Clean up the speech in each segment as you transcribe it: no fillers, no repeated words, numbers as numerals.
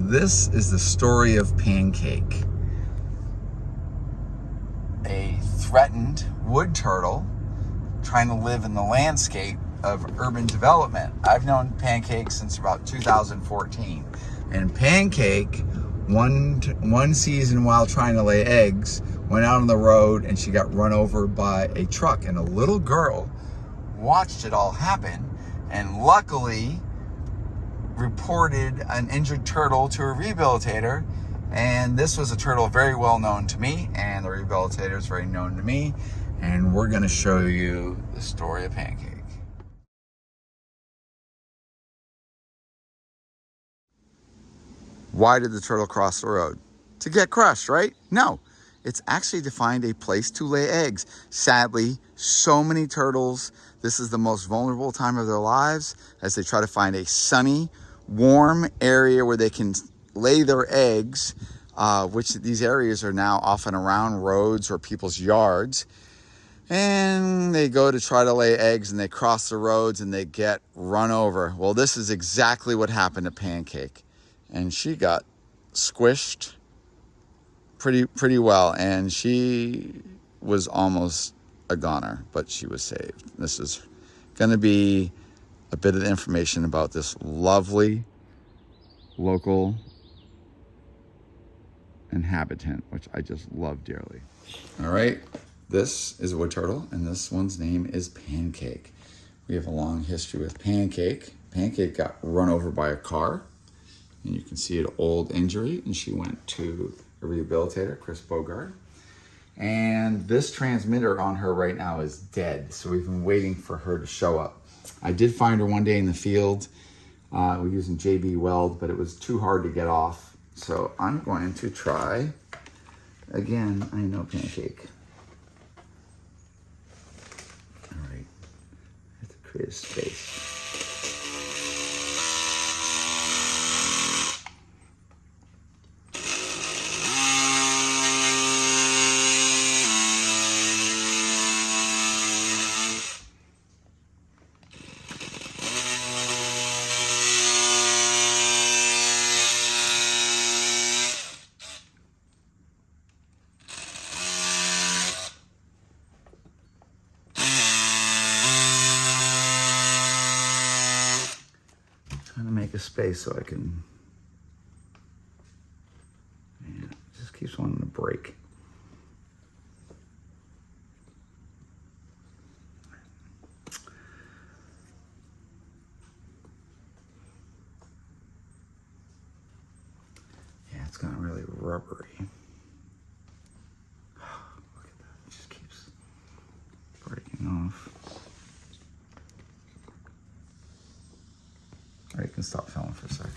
This is the story of Pancake, a threatened wood turtle trying to live in the landscape of urban development. I've known Pancake since about 2014, and Pancake, one season while trying to lay eggs, went out on the road and she got run over by a truck, and a little girl watched it all happen and luckily reported an injured turtle to a rehabilitator. And this was a turtle very well known to me, and the rehabilitator is very known to me, and we're going to show you the story of Pancake. Why did the turtle cross the road? To get crushed, right? No, it's actually to find a place to lay eggs. Sadly, so many turtles, this is the most vulnerable time of their lives as they try to find a sunny, warm area where they can lay their eggs, which these areas are now often around roads or people's yards. And they go to try to lay eggs and they cross the roads and they get run over. Well, this is exactly what happened to Pancake. And she got squished pretty well, and she was almost a goner, but she was saved. This is going to be a bit of information about this lovely local inhabitant, which I just love dearly. All right, this is a wood turtle, and this one's name is Pancake. We have a long history with Pancake. Pancake got run over by a car, and you can see an old injury, and she went to a rehabilitator, Chris Bogard. And this transmitter on her right now is dead, so we've been waiting for her to show up. I did find her one day in the field. We're using JB Weld, but it was too hard to get off. So I'm going to try again. I know Pancake. All right, I have to create a space. Trying to make a space so I can, yeah, it just keeps wanting to break. Yeah, it's gotten really rubbery. Look at that, it just keeps breaking off. All right, you can stop filming for a second.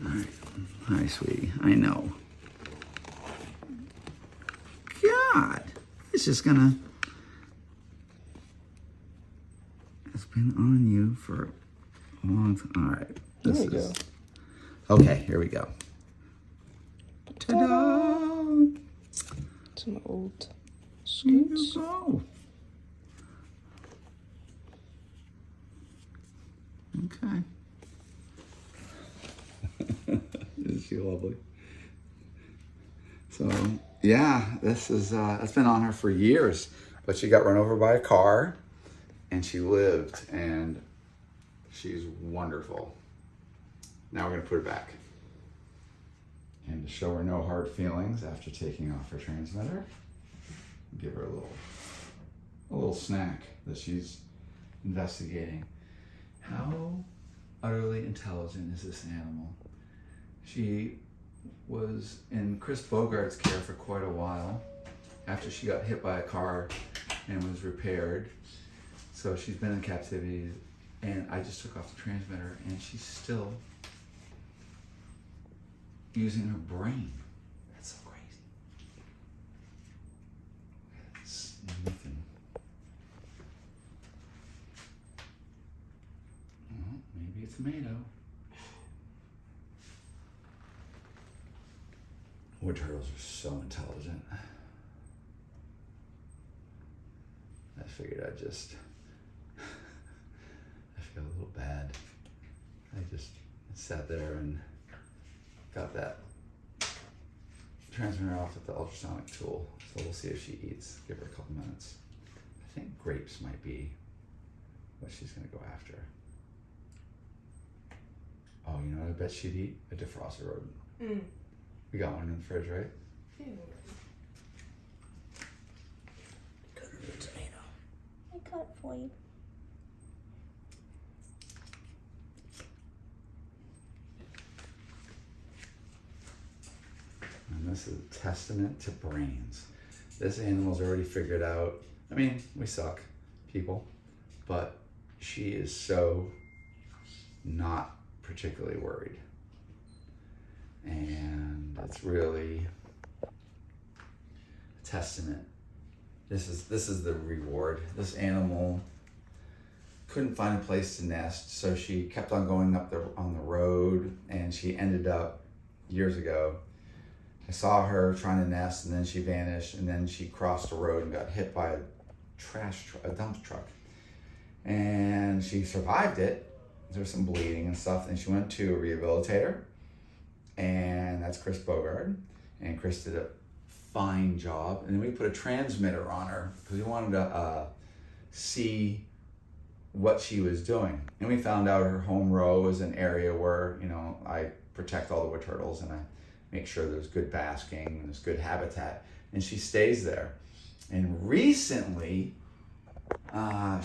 All right, hi, sweetie. I know. God, it's just gonna. It's been on you for a long time. All right, There we go. Okay, here we go. Ta-da! Some old Here you scoots. go. Okay. Isn't she lovely? So yeah, this is that's been on her for years, but she got run over by a car, and she lived, and she's wonderful. Now we're gonna put her back, and to show her no hard feelings after taking off her transmitter, give her a little snack that she's investigating. How utterly intelligent is this animal? She was in Chris Bogard's care for quite a while after she got hit by a car and was repaired. So she's been in captivity, and I just took off the transmitter, and she's still using her brain. That's so crazy. It's nothing. Maybe a tomato. Wood turtles are so intelligent. I figured I feel a little bad. It's sat there and got that transmitter off with the ultrasonic tool. So we'll see if she eats. Give her a couple minutes. I think grapes might be what she's gonna go after. Oh, you know what I bet she'd eat? A defroster rodent. Mm. We got one in the fridge, right? Yeah. Go to the tomato. I cut it for you. And this is a testament to brains. This animal's already figured out. I mean, we suck, people, but she is so not particularly worried. And it's really a testament. This is the reward. This animal couldn't find a place to nest, so she kept on going up on the road, and she ended up years ago. I saw her trying to nest, and then she vanished, and then she crossed the road and got hit by a dump truck. And she survived it. There was some bleeding and stuff, and she went to a rehabilitator, and that's Chris Bogard, and Chris did a fine job. And then we put a transmitter on her because we wanted to see what she was doing. And we found out her home row is an area where, you know, I protect all the wood turtles, and I make sure there's good basking and there's good habitat, and she stays there. And recently, I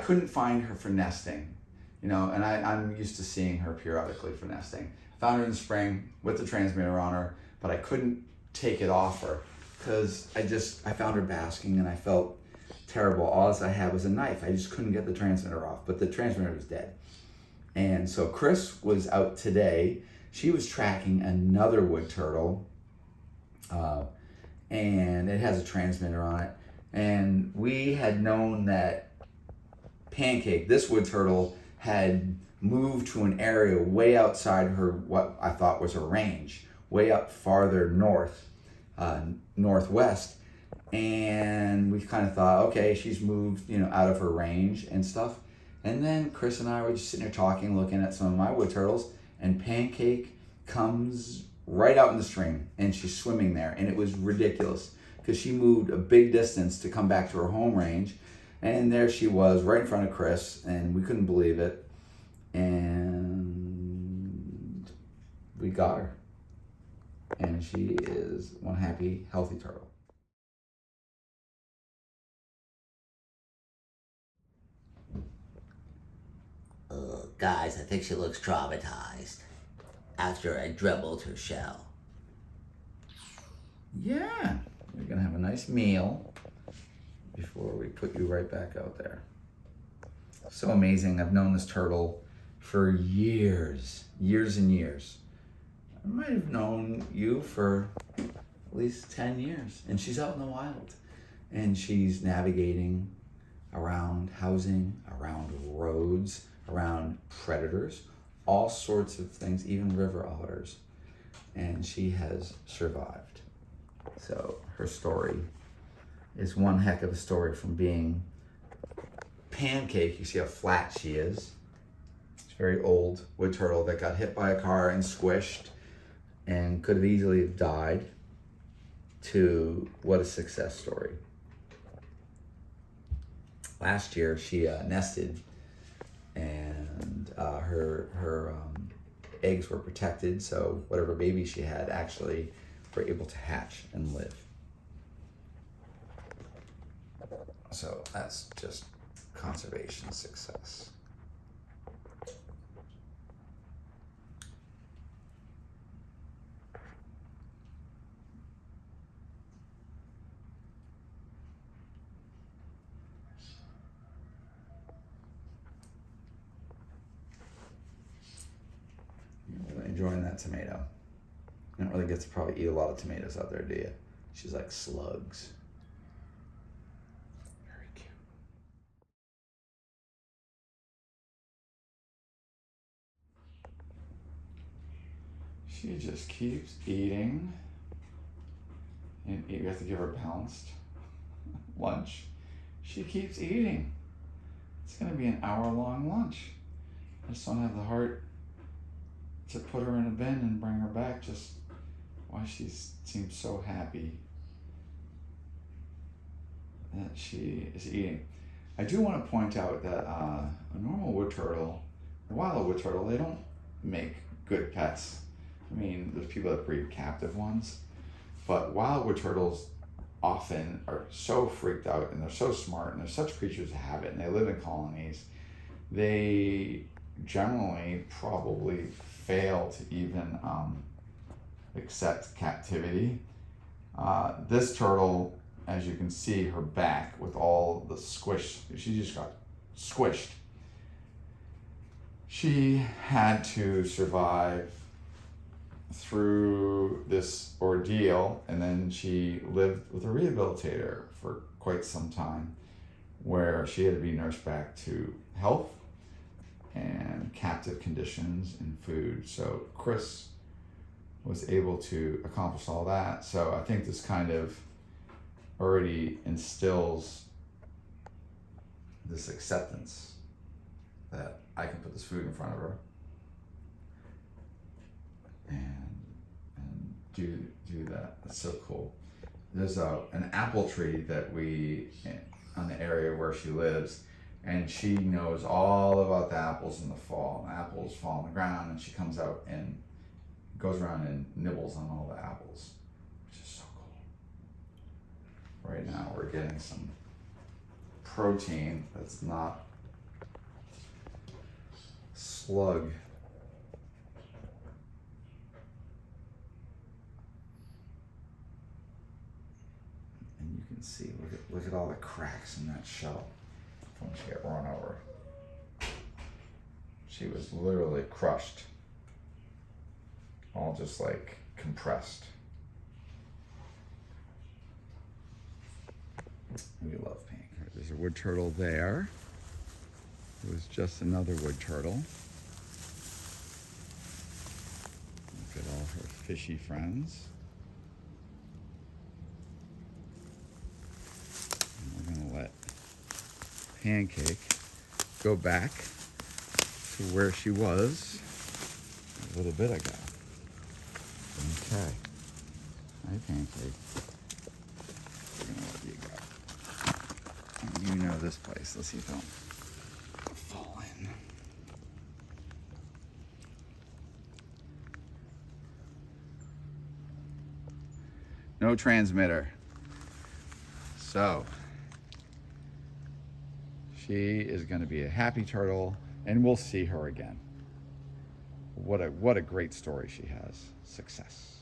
couldn't find her for nesting, you know, and I'm used to seeing her periodically for nesting. Found her in the spring with the transmitter on her, but I couldn't take it off her because I found her basking and I felt terrible. All I had was a knife. I just couldn't get the transmitter off, but the transmitter was dead. And so Chris was out today. She was tracking another wood turtle, and it has a transmitter on it. And we had known that Pancake, this wood turtle, had moved to an area way outside her, what I thought was her range, way up farther north, northwest. And we kind of thought, okay, she's moved, you know, out of her range and stuff. And then Chris and I were just sitting there talking, looking at some of my wood turtles, and Pancake comes right out in the stream, and she's swimming there. And it was ridiculous because she moved a big distance to come back to her home range. And there she was right in front of Chris, and we couldn't believe it. And we got her. And she is one happy, healthy turtle. Guys, I think she looks traumatized after I dribbled her shell. Yeah, we're gonna have a nice meal before we put you right back out there. So amazing. I've known this turtle for years and years. I might have known you for at least 10 years, and she's out in the wild, and she's navigating around housing, around roads, around predators, all sorts of things, even river otters, and she has survived. So her story is one heck of a story, from being Pancake. You see how flat she is. She's a very old wood turtle that got hit by a car and squished and could have easily have died, to what a success story. Last year she nested, and her eggs were protected, so whatever baby she had actually were able to hatch and live. So that's just conservation success. Enjoying that tomato. You don't really get to probably eat a lot of tomatoes out there, do you? She's like slugs. Very cute. She just keeps eating. And you have to give her balanced lunch. She keeps eating. It's gonna be an hour-long lunch. I just don't have the heart to put her in a bin and bring her back. Just why she seems so happy that she is eating. I do want to point out that a normal wood turtle, a wild wood turtle, they don't make good pets. I mean, there's people that breed captive ones, but wild wood turtles often are so freaked out, and they're so smart, and they're such creatures of habit, and they live in colonies. They generally probably fail to even accept captivity. This turtle, as you can see, her back with all the squish, she just got squished. She had to survive through this ordeal, and then she lived with a rehabilitator for quite some time, where she had to be nursed back to health and captive conditions and food. So Chris was able to accomplish all that. So I think this kind of already instills this acceptance that I can put this food in front of her and do that. That's so cool. There's an apple tree that on the area where she lives, and she knows all about the apples in the fall. The apples fall on the ground, and she comes out and goes around and nibbles on all the apples, which is so cool. Right now we're getting some protein that's not slug. And you can see, look at all the cracks in that shell from when she got run over. She was literally crushed. All just like compressed. We love pink. There's a wood turtle there. It was just another wood turtle. Look at all her fishy friends. And we're gonna let Pancake go back to where she was a little bit ago. Okay. Hi, Pancake. We're gonna let you go. You know this place. Let's see if it'll fall in. No transmitter. So she is going to be a happy turtle, and we'll see her again. What a great story she has. Success.